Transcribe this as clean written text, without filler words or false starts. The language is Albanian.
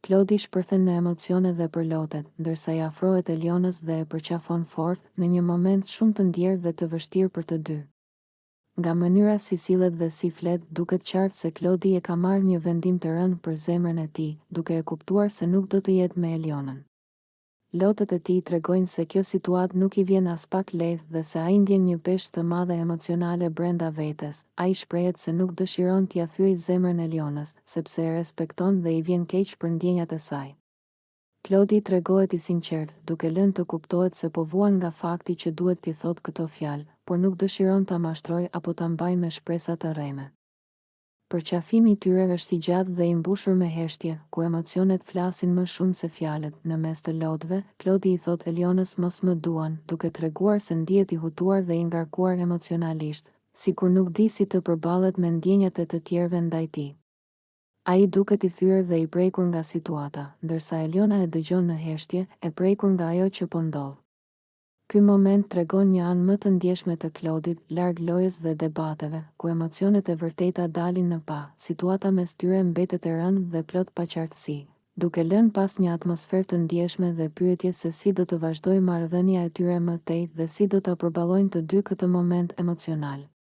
Klodi shpërthen në emocione dhe përlotet, ndërsa i afrohet Elionës dhe e përqafon fort në një moment shumë të ndjerë dhe të vështirë për të dy. Nga mënyra si sillet dhe si flet, duket qartë se Klodi e ka marrë një vendim të rënd për zemrën e tij, duke e kuptuar se nuk do të jetë me Elionën. Lotët e tij tregojnë se kjo situatë nuk i vjen as pak lehtë dhe se ai ndjen një peshë të madhe emocionale brenda vetes. Ai shprehet se nuk dëshiron t'ia thyejë zemrën Elionës, sepse e respekton dhe i vjen keq për ndjenjat e saj. Klodi tregohet i sinqert, duke lënë të kuptohet se po vuan nga fakti që duhet t'i thotë këto fjalë, por nuk dëshiron ta mashtrojë apo ta mbajë me shpresa të rreme. Përqafimi i tyre është i gjatë dhe i mbushur me heshtje, ku emocionet flasin më shumë se fjalët. Në mes të lotëve, Klodi i thot Elionës mos më duan, duke treguar se ndihet i hutuar dhe i ngarkuar emocionalisht, sikur nuk di si të përballet me ndjenjat e të tjerëve ndaj tij. Ai duket i thyer dhe i prekur nga situata, ndërsa Eliona e dëgjon në heshtje, e prekur nga ajo që po ndodh. Ky moment tregon një anë më të ndjeshme të Klodit, larg lojës dhe debateve, ku emocionet e vërteta dalin në pa. Situata mes tyre mbetet e rëndë dhe plot paqartësi, duke lënë pas një atmosferë të ndjeshme dhe pyetje se si do të vazhdojë marrëdhënia e tyre më tej dhe si do ta përballojnë të dy këtë moment emocional.